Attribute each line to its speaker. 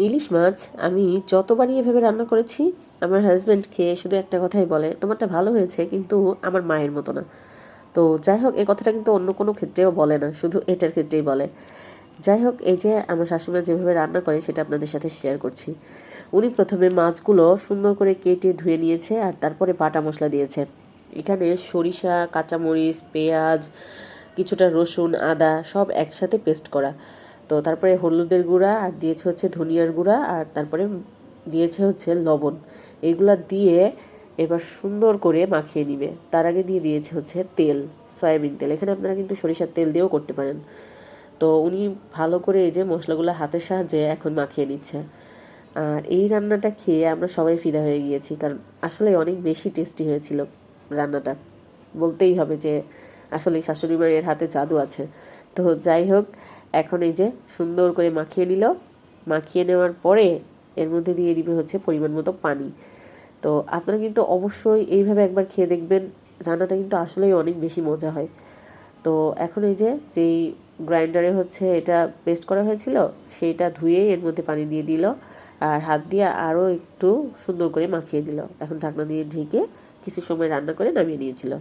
Speaker 1: ইলিশ মাছ আমি যতবারই এভাবে রান্না করেছি আমার হাজব্যান্ড খেয়ে শুধু একটা কথাই বলে, তোমারটা ভালো হয়েছে কিন্তু আমার মায়ের মতো না। তো যাই হোক, এই কথাটা কিন্তু অন্য কোনো ক্ষেত্রেও বলে না, শুধু এটার ক্ষেত্রেই বলে। যাই হোক, এই যে আমার শাশুড়ি যেভাবে রান্না করে সেটা আপনাদের সাথে শেয়ার করছি। উনি প্রথমে মাছগুলো সুন্দর করে কেটে ধুয়ে নিয়েছে আর তারপরে বাটা মশলা দিয়েছে। এখানে সরিষা, কাঁচামরিচ, পেঁয়াজ, কিছুটা রসুন, আদা সব একসাথে পেস্ট করা। তো তারপরে হলুদের গুঁড়া আর দিয়েছে হচ্ছে ধনিয়ার গুঁড়া আর তারপরে দিয়েছে হচ্ছে লবণ। এইগুলা দিয়ে এবার সুন্দর করে মাখিয়ে নিবে। তার আগে দিয়ে দিয়েছে হচ্ছে তেল, সয়াবিন তেল। এখানে আপনারা কিন্তু সরিষার তেল দিয়েও করতে পারেন। তো উনি ভালো করে এই যে মশলাগুলো হাতের সাহায্যে এখন মাখিয়ে নিচ্ছে। আর এই রান্নাটা খেয়ে আমরা সবাই ফিদা হয়ে গিয়েছি, কারণ আসলে অনেক বেশি টেস্টি হয়েছিল রান্নাটা। বলতেই হবে যে আসলে শাশুড়ি মায়ের হাতে জাদু আছে। তো যাই হোক, এখন এই যে সুন্দর করে মাখিয়ে নিল। মাখিয়ে নেওয়ার পরে এর মধ্যে দিয়ে দিবে হচ্ছে পরিমাণ মতো পানি। তো আপনারা কিন্তু অবশ্যই এইভাবে একবার খেয়ে দেখবেন, রান্নাটা কিন্তু আসলেই অনেক বেশি মজা হয়। তো এখন এই যে যেই গ্রাইন্ডারে হচ্ছে এটা পেস্ট করা হয়েছিল সেইটা ধুয়ে এর মধ্যে পানি দিয়ে দিল আর হাত দিয়ে আরও একটু সুন্দর করে মাখিয়ে দিল। এখন ঢাকনা দিয়ে ঢেকে কিছু সময় রান্না করে নামিয়ে নিয়েছিল।